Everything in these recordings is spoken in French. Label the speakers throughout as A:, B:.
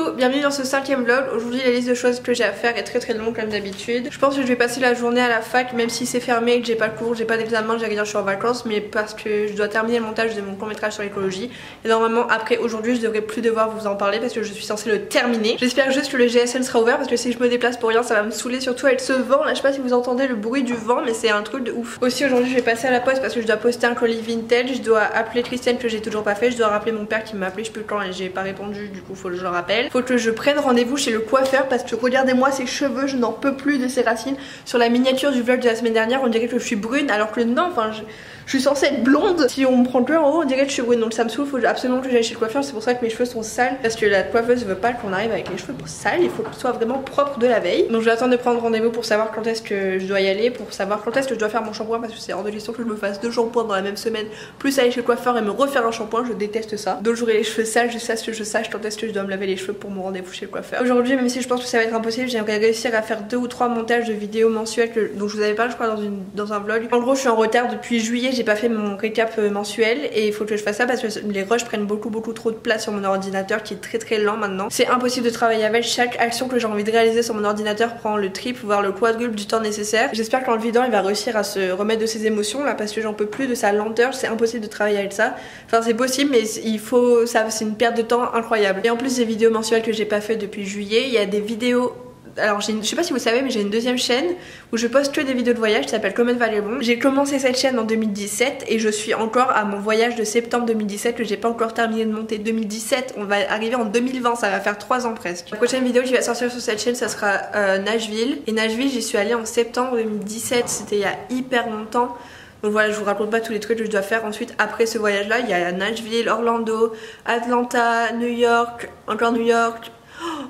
A: Coucou, bienvenue dans ce 5e vlog. Aujourd'hui la liste de choses que j'ai à faire est très longue comme d'habitude. Je pense que je vais passer la journée à la fac même si c'est fermé, que j'ai pas de cours, j'ai pas d'examen, j'ai rien, je suis en vacances, mais parce que je dois terminer le montage de mon court métrage sur l'écologie. Et normalement après aujourd'hui je devrais plus devoir vous en parler parce que je suis censée le terminer. J'espère juste que le GSL sera ouvert parce que si je me déplace pour rien ça va me saouler, surtout avec ce vent là. Je sais pas si vous entendez le bruit du vent mais c'est un truc de ouf. Aussi aujourd'hui je vais passer à la poste parce que je dois poster un colis vintage. Je dois appeler Christiane que j'ai toujours pas fait. Je dois rappeler mon père qui m'a appelé je sais plus quand et j'ai pas répondu, du coup faut que je le rappelle. Faut que je prenne rendez-vous chez le coiffeur parce que regardez-moi ces cheveux, je n'en peux plus de ces racines. Sur la miniature du vlog de la semaine dernière on dirait que je suis brune alors que non, enfin je suis censée être blonde. Si on me prend que en haut on dirait que je suis brune, donc ça me saoule, faut absolument que j'aille chez le coiffeur. C'est pour ça que mes cheveux sont sales parce que la coiffeuse veut pas qu'on arrive avec les cheveux sales, il faut que ce soit vraiment propre de la veille. Donc je vais attendre de prendre rendez-vous pour savoir quand est-ce que je dois y aller, pour savoir quand est-ce que je dois faire mon shampoing parce que c'est hors de question que je me fasse 2 shampoings dans la même semaine, plus aller chez le coiffeur et me refaire un shampoing, je déteste ça. Donc j'aurai les cheveux sales jusqu'à ce que je sache quand est-ce que je dois me laver les cheveux pour mon rendez-vous chez le coiffeur. Aujourd'hui, même si je pense que ça va être impossible, j'aimerais réussir à faire 2 ou 3 montages de vidéos mensuelles dont je vous avais parlé je crois dans un vlog. En gros je suis en retard depuis juillet, j'ai pas fait mon récap mensuel et il faut que je fasse ça parce que les rushs prennent beaucoup trop de place sur mon ordinateur qui est très lent maintenant. C'est impossible de travailler avec, chaque action que j'ai envie de réaliser sur mon ordinateur prend le triple voire le quadruple du temps nécessaire. J'espère qu'en le vidant il va réussir à se remettre de ses émotions là parce que j'en peux plus de sa lenteur, c'est impossible de travailler avec ça. Enfin c'est possible mais il faut ça, c'est une perte de temps incroyable. Et en plus des vidéos mensuelles que j'ai pas fait depuis juillet, il y a des vidéos. Alors je sais pas si vous savez mais j'ai une deuxième chaîne où je poste que des vidéos de voyage qui s'appelle Comment Vagabond. J'ai commencé cette chaîne en 2017 et je suis encore à mon voyage de septembre 2017 que j'ai pas encore terminé de monter. 2017, on va arriver en 2020, ça va faire 3 ans presque. La prochaine vidéo qui va sortir sur cette chaîne ça sera Nashville. Et Nashville j'y suis allée en septembre 2017, c'était il y a hyper longtemps. Donc voilà, je vous raconte pas tous les trucs que je dois faire ensuite après ce voyage là. Il y a Nashville, Orlando, Atlanta, New York, encore New York.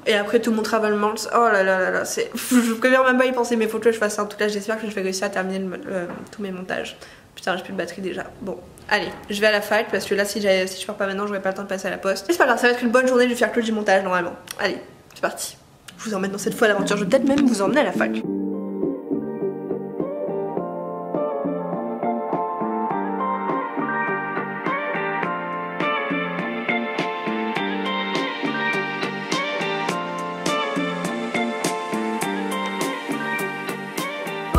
A: Et après tout mon travel month, oh là là, c'est... Je préfère même pas y penser mais faut que je fasse ça. En tout cas j'espère que je vais réussir à terminer tous mes montages. Putain j'ai plus de batterie déjà. Bon allez, je vais à la fac parce que là si je pars pas maintenant j'aurai pas le temps de passer à la poste. Mais c'est pas grave, ça va être une bonne journée, je vais faire que du montage normalement. Allez, c'est parti. Je vous emmène dans cette fois l'aventure, je vais peut-être même vous emmener à la fac.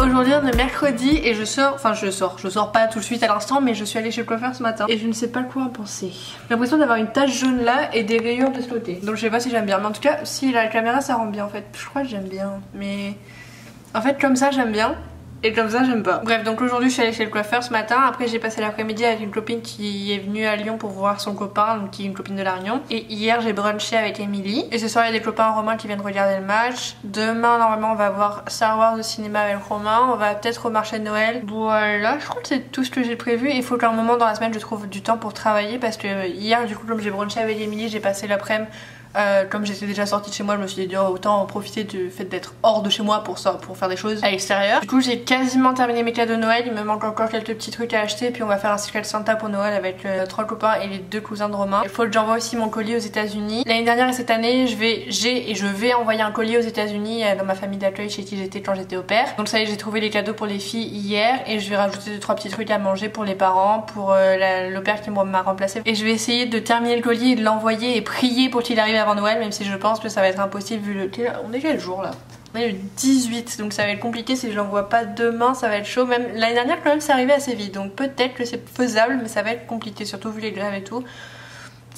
A: Aujourd'hui on est mercredi et je sors pas tout de suite à l'instant mais je suis allée chez le coiffeur ce matin et je ne sais pas quoi en penser. J'ai l'impression d'avoir une tache jaune là et des rayures de ce côté. Donc je sais pas si j'aime bien mais en tout cas si la caméra ça rend bien en fait. Je crois que j'aime bien mais en fait comme ça j'aime bien. Et comme ça j'aime pas. Bref donc aujourd'hui je suis allée chez le coiffeur ce matin. Après j'ai passé l'après-midi avec une copine qui est venue à Lyon pour voir son copain, donc qui est une copine de La Réunion. Et hier j'ai brunché avec Emily. Et ce soir il y a des copains romains qui viennent regarder le match. Demain normalement on va voir Star Wars au cinéma avec Romain. On va peut-être au marché de Noël. Voilà, je crois que c'est tout ce que j'ai prévu. Il faut qu'à un moment dans la semaine je trouve du temps pour travailler parce que hier du coup comme j'ai brunché avec Emily j'ai passé l'après-midi. Comme j'étais déjà sortie de chez moi, je me suis dit oh, autant en profiter du fait d'être hors de chez moi pour faire des choses à l'extérieur. Du coup j'ai quasiment terminé mes cadeaux de Noël, il me manque encore quelques petits trucs à acheter puis on va faire un Secret Santa pour Noël avec 3 copains et les 2 cousins de Romain. Il faut que j'envoie aussi mon colis aux États-Unis. L'année dernière et cette année je vais envoyer un colis aux États-Unis dans ma famille d'accueil chez qui j'étais quand j'étais au père. Donc ça y est, j'ai trouvé les cadeaux pour les filles hier et je vais rajouter 2-3 petits trucs à manger pour les parents, pour l'au-père qui m'a remplacé. Et je vais essayer de terminer le colis et de l'envoyer et prier pour qu'il arrive avant Noël, même si je pense que ça va être impossible vu le... On est quel jour là? On est le 18 donc ça va être compliqué si je l'envoie pas demain, ça va être chaud. Même l'année dernière quand même c'est arrivé assez vite donc peut-être que c'est faisable mais ça va être compliqué surtout vu les grèves et tout.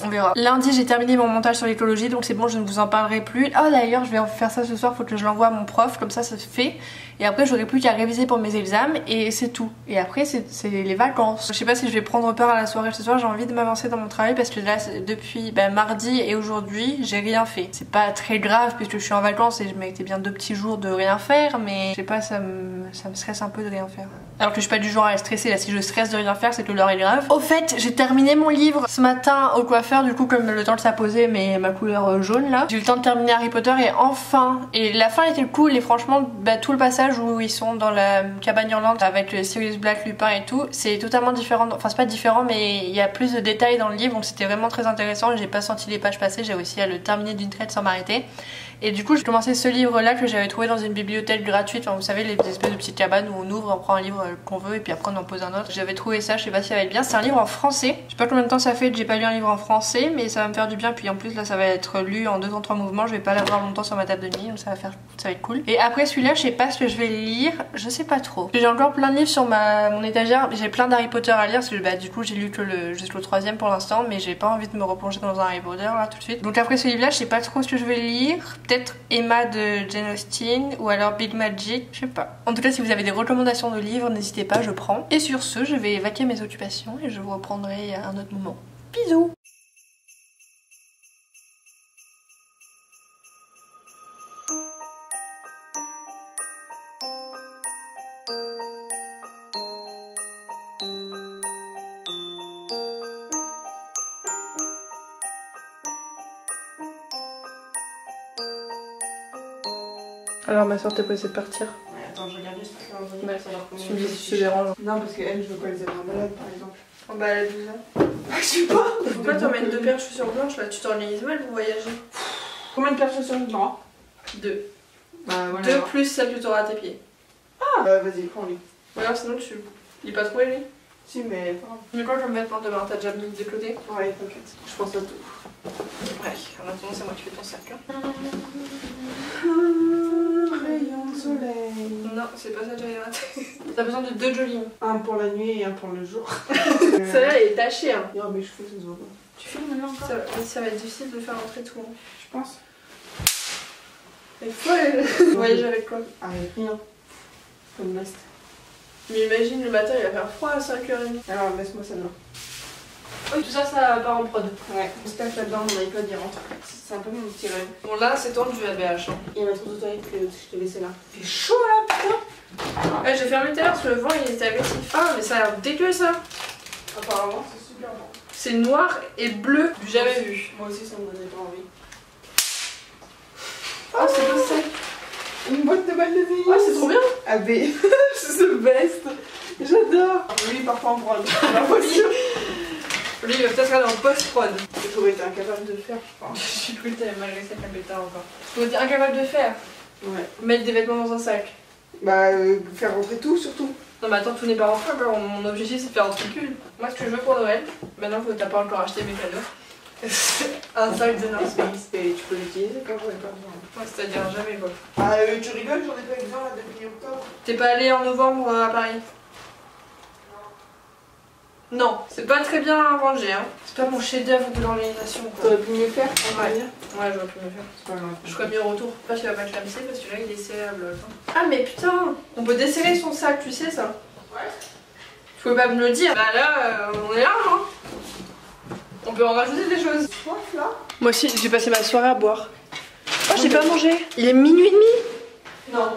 A: On verra. Lundi j'ai terminé mon montage sur l'écologie donc c'est bon, je ne vous en parlerai plus. Oh d'ailleurs je vais faire ça ce soir, faut que je l'envoie à mon prof, comme ça se fait. Et après j'aurai plus qu'à réviser pour mes examens et c'est tout. Et après c'est les vacances. Je sais pas si je vais prendre peur à la soirée ce soir, j'ai envie de m'avancer dans mon travail parce que là depuis mardi et aujourd'hui j'ai rien fait. C'est pas très grave puisque je suis en vacances et je méritais bien 2 petits jours de rien faire mais je sais pas, ça me stresse un peu de rien faire. Alors que je suis pas du genre à stresser, là si je stresse de rien faire c'est que l'heure est grave. Au fait j'ai terminé mon livre ce matin au coiffeur du coup comme le temps de s'apposer mais ma couleur jaune là. J'ai eu le temps de terminer Harry Potter et enfin, et la fin était cool et franchement tout le passage où ils sont dans la cabane hurlante avec Sirius Black, Lupin et tout, c'est totalement différent, enfin c'est pas différent mais il y a plus de détails dans le livre donc c'était vraiment très intéressant et j'ai pas senti les pages passer, j'ai réussi à le terminer d'une traite sans m'arrêter. Et du coup j'ai commencé ce livre là que j'avais trouvé dans une bibliothèque gratuite, enfin, vous savez les espèces de petites cabanes où on ouvre, on prend un livre qu'on veut et puis après on en pose un autre. J'avais trouvé ça, je sais pas si ça va être bien, c'est un livre en français. Je sais pas combien de temps ça fait que j'ai pas lu un livre en français. commencer, mais ça va me faire du bien. Puis en plus là ça va être lu en 2 en 3 mouvements, je vais pas l'avoir longtemps sur ma table de nuit, donc ça va être cool. Et après celui-là, je sais pas ce que je vais lire, je sais pas trop. J'ai encore plein de livres sur mon étagère, j'ai plein d'Harry Potter à lire parce que bah, du coup j'ai lu que jusqu'au 3e pour l'instant, mais j'ai pas envie de me replonger dans un Harry Potter là tout de suite. Donc après ce livre-là, je sais pas trop ce que je vais lire, peut-être Emma de Jane Austen ou alors Big Magic, je sais pas. En tout cas, si vous avez des recommandations de livres, n'hésitez pas, je prends. Et sur ce, je vais vaquer mes occupations et je vous reprendrai à un autre moment. Bisous. Alors ma soeur t'es pressée de partir.
B: Ouais, attends, je regarde juste le calendrier pour savoir comment
A: Tu me dis si je te dérange.
B: Non, parce qu'elle, je veux pas les avoir malades par exemple.
A: Oh bah elle a 12 ans.
B: Je sais pas.
A: Pourquoi t'emmènes 2 paires de chaussures blanches là? Tu t'organises mal pour voyager?
B: Combien de paires de chaussures blancs?
A: 2.
B: Bah voilà.
A: 2 plus celle que t'auras à tes pieds.
B: Ah vas-y, prends-lui.
A: Ou alors sinon tu... Il est pas trouvé lui?
B: Si, mais pas grave.
A: Mais quoi comme vêtements demain? T'as déjà mis de côté?
B: Ouais, t'inquiète. Je pense à tout.
A: Ouais, en attendant c'est moi qui fais ton sac hein.
B: Rayon de soleil.
A: Non, c'est pas ça que j'avais raté. T'as besoin de 2 jogging.
B: Un pour la nuit et un pour le jour.
A: Celle-là elle est tachée hein.
B: Non, mes cheveux, ça se voit pas. Tu filmes maintenant encore?
A: Ça va être difficile de faire rentrer tout. Hein.
B: Je pense.
A: Elle est folle. Voyager avec quoi?
B: Avec rien. Comme l'Est.
A: Mais imagine le matin il va faire froid à 5h30.
B: Alors, laisse-moi celle-là.
A: Oui, tout ça, ça part en prod.
B: Ouais, j'espère que là-dedans, mon iPod il rentre. C'est un peu mon petit rêve.
A: Bon, là, c'est tendu à BH. Hein.
B: Il y a ma trousse de toilette que je t'ai laissée là. Il fait chaud là, putain!
A: Ouais, j'ai fermé tout à l'heure parce que le vent il était agressif. Ah, mais ça a l'air dégueu ça.
B: Apparemment, c'est super bon.
A: C'est noir et bleu, du jamais vu.
B: Moi aussi, ça me donnait pas envie.
A: Oh, c'est pas ça.
B: Une boîte de balles de billes.
A: Ouais, c'est trop bien.
B: Ah, B. C'est the best. J'adore. Lui, parfois en prod.
A: Lui, il va peut-être aller en post-prod.
B: J'aurais été incapable de le faire, je pense.
A: Je suis cru que t'avais mal réussi à le tard encore. Tu été incapable de faire.
B: Ouais.
A: Mettre des vêtements dans un sac.
B: Bah, faire rentrer tout, surtout.
A: Non, mais attends, tout n'est pas rentré encore. Mon objectif, c'est de faire un truc cool. Moi, ce que je veux pour Noël, maintenant que t'as pas encore acheté mes cadeaux, un sac de North Face.
B: Et tu peux l'utiliser quand j'en ai pas besoin.
A: Ouais, c'est-à-dire jamais quoi.
B: Ah, tu rigoles, j'en ai pas besoin là depuis octobre.
A: T'es pas allé en novembre à Paris? Non, c'est pas très bien rangé hein. C'est pas mon chef-d'œuvre de l'organisation quoi.
B: T'aurais pu mieux faire,
A: Ouais, ouais j'aurais pu mieux faire.
B: C'est pas grave.
A: Je ferais mieux au retour. Pas qu'il va pas le clamser parce que là il est serrable. Ah mais putain, on peut desserrer son sac, tu sais ça?
B: Ouais.
A: Tu pouvais pas me le dire. Bah là, on est là hein. On peut en rajouter des choses.
B: Soif là?
A: Moi aussi, j'ai passé ma soirée à boire. Oh, j'ai pas mangé. Il est minuit et demi.
B: Non.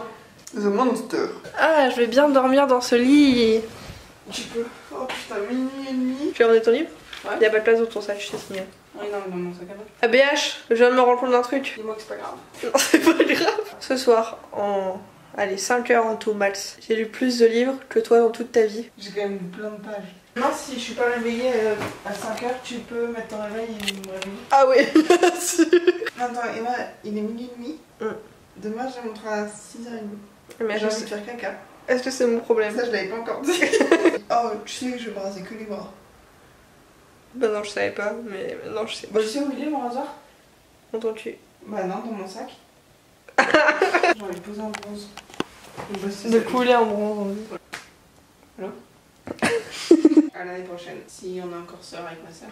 B: The Monster.
A: Ah, je vais bien dormir dans ce lit.
B: Tu peux. Oh putain, minuit et demi.
A: Tu veux ramener ton livre?
B: Ouais.
A: Il y a pas de place dans ton sac, je te signale.
B: Oui, non, mais dans mon sac à dos.
A: Ah BH, je viens de me rendre compte d'un truc.
B: Dis-moi que c'est pas grave.
A: Non, c'est pas grave. Ce soir, en... Allez, 5 heures en tout max. J'ai lu plus de livres que toi dans toute ta vie.
B: J'ai quand même plein de pages. Non, si je suis pas réveillée à 5h, tu peux mettre ton réveil et me réveiller.
A: Ah oui, bien sûr.
B: Attends, Emma, il est minuit et demi. Demain, je montre à 6h30.
A: Mais
B: J'ai envie de faire caca.
A: Est-ce que c'est mon problème?
B: Ça, je l'avais pas encore dit. Oh, tu sais que je vais brasser que les bras.
A: Bah non, je savais pas, mais maintenant je sais.
B: Bah, tu sais où il est, mon rasoir?
A: Dans ton cul.
B: Bah non, dans mon sac. J'ai envie de poser en bronze.
A: De couler en bronze.
B: Allô? À l'année prochaine, si on a encore sœur avec ma sœur.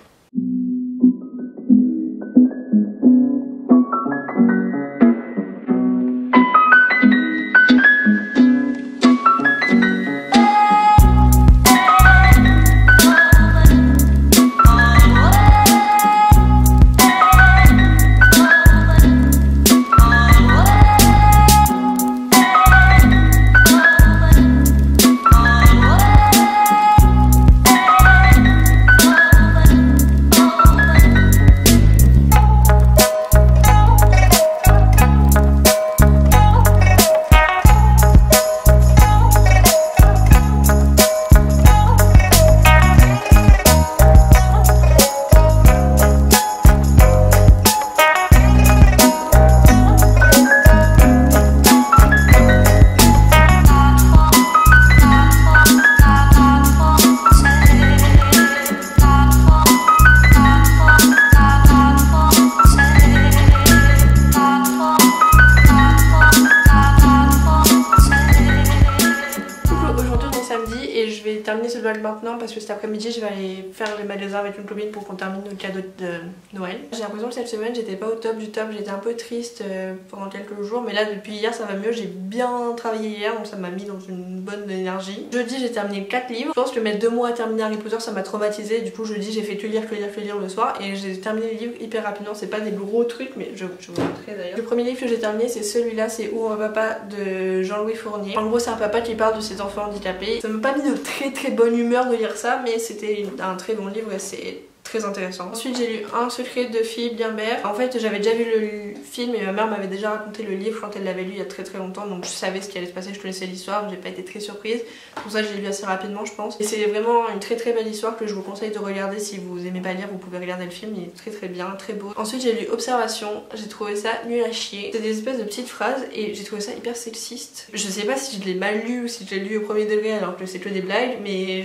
A: terminer ce vlog maintenant parce que cet après-midi je vais aller faire les magasins avec une copine pour qu'on termine nos cadeaux de Noël. J'ai l'impression que cette semaine j'étais pas au top du top, j'étais un peu triste pendant quelques jours, mais là depuis hier ça va mieux, j'ai bien travaillé hier donc ça m'a mis dans une bonne énergie. Jeudi j'ai terminé 4 livres, je pense que mettre 2 mois à terminer Harry Potter ça m'a traumatisé, du coup jeudi j'ai fait que lire le soir et j'ai terminé les livres hyper rapidement, c'est pas des gros trucs mais je vous montrerai d'ailleurs. Le premier livre que j'ai terminé c'est celui-là, c'est Où un papa de Jean-Louis Fournier. En gros c'est un papa qui parle de ses enfants handicapés. Ça m'a pas mis de très bonne humeur de lire ça mais c'était un très bon livre et c'est très intéressant. Ensuite j'ai lu Un secret de Philippe Guimbert. En fait j'avais déjà vu le film et ma mère m'avait déjà raconté le livre quand elle l'avait lu il y a très longtemps, donc je savais ce qui allait se passer, je connaissais l'histoire, j'ai pas été très surprise. Pour ça je l'ai lu assez rapidement je pense. Et c'est vraiment une très belle histoire que je vous conseille de regarder si vous aimez pas lire, vous pouvez regarder le film, il est très bien, très beau. Ensuite j'ai lu Observation, j'ai trouvé ça nul à chier. C'est des espèces de petites phrases et j'ai trouvé ça hyper sexiste. Je sais pas si je l'ai mal lu ou si je l'ai lu au premier degré alors que c'est que des blagues, mais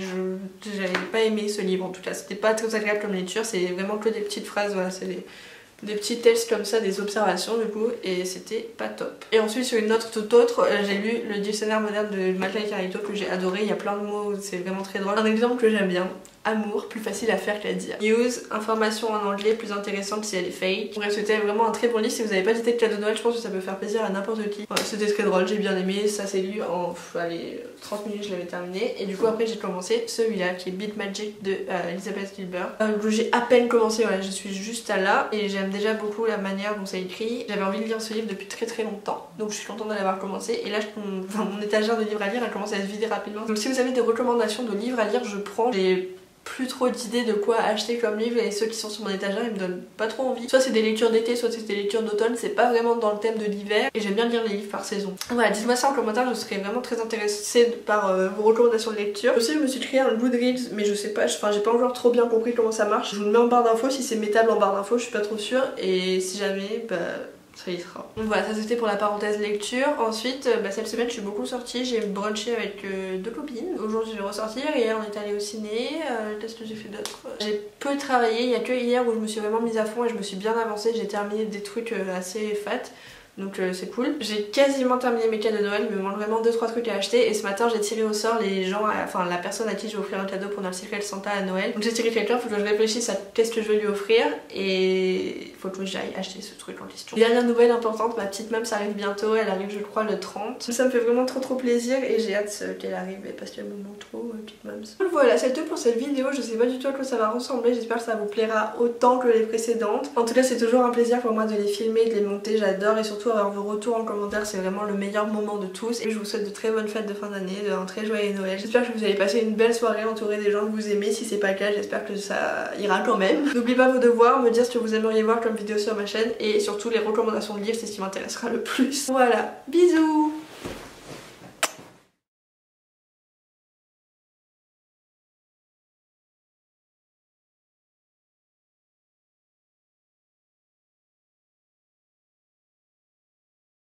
A: j'avais pas aimé ce livre en tout cas, c'était pas très agréable comme lecture, c'est vraiment que des petites phrases, voilà, c'est des petits textes comme ça, des observations du coup, et c'était pas top. Et ensuite sur une note tout autre, j'ai lu le dictionnaire moderne de Malka Carito que j'ai adoré, il y a plein de mots, c'est vraiment très drôle. Un exemple que j'aime bien, amour, plus facile à faire qu'à dire. News, information en anglais, plus intéressante si elle est fake. Bref, c'était vraiment un très bon livre. Si vous n'avez pas d'idée de cadeau de Noël, je pense que ça peut faire plaisir à n'importe qui. Voilà, c'était très drôle, j'ai bien aimé. Ça s'est lu en allez, 30 minutes, je l'avais terminé. Et du coup, après, j'ai commencé celui-là qui est Beat Magic de Elizabeth Gilbert. J'ai à peine commencé, voilà, je suis juste à là. Et j'aime déjà beaucoup la manière dont c'est écrit. J'avais envie de lire ce livre depuis très longtemps. Donc je suis contente de l'avoir commencé. Et là, mon étagère de livres à lire, elle commence à se vider rapidement. Donc si vous avez des recommandations de livres à lire, je prends. J'ai plus trop d'idées de quoi acheter comme livre et ceux qui sont sur mon étagère ils me donnent pas trop envie. Soit c'est des lectures d'été, soit c'est des lectures d'automne, c'est pas vraiment dans le thème de l'hiver et j'aime bien lire les livres par saison. Voilà, dites-moi ça en commentaire, je serais vraiment très intéressée par vos recommandations de lecture. Aussi je me suis créé un Goodreads mais je sais pas, enfin j'ai pas encore trop bien compris comment ça marche. Je vous le mets en barre d'infos, si c'est mettable en barre d'infos je suis pas trop sûre et si jamais bah ça y sera. Donc voilà, ça c'était pour la parenthèse lecture. Ensuite, cette semaine je suis beaucoup sortie, j'ai brunché avec 2 copines. Aujourd'hui je vais ressortir, hier on est allé au ciné, qu'est-ce que j'ai fait d'autre? J'ai peu travaillé, il y a que hier où je me suis vraiment mise à fond et je me suis bien avancée, j'ai terminé des trucs assez fat. Donc c'est cool. J'ai quasiment terminé mes cadeaux de Noël, il me manque vraiment 2-3 trucs à acheter et ce matin j'ai tiré au sort les gens, enfin la personne à qui je vais offrir un cadeau pendant le Secret Santa à Noël. Donc j'ai tiré quelqu'un, faut que je réfléchisse à qu'est-ce que je vais lui offrir et faut que j'aille acheter ce truc en question. Dernière nouvelle importante, ma petite mum ça arrive bientôt, elle arrive je crois le 30. Ça me fait vraiment trop plaisir et j'ai hâte qu'elle arrive parce qu'elle me manque trop, petite mums. Voilà, c'est tout pour cette vidéo, je sais pas du tout à quoi ça va ressembler, j'espère que ça vous plaira autant que les précédentes. En tout cas c'est toujours un plaisir pour moi de les filmer, de les monter, j'adore et surtout avoir vos retours en commentaire, c'est vraiment le meilleur moment de tous et je vous souhaite de très bonnes fêtes de fin d'année, un très joyeux Noël. J'espère que vous allez passer une belle soirée entourée des gens que vous aimez, si c'est pas le cas j'espère que ça ira quand même. N'oubliez pas vos devoirs, me dire ce que vous aimeriez voir comme vidéo sur ma chaîne et surtout les recommandations de livres, c'est ce qui m'intéressera le plus. Voilà, bisous.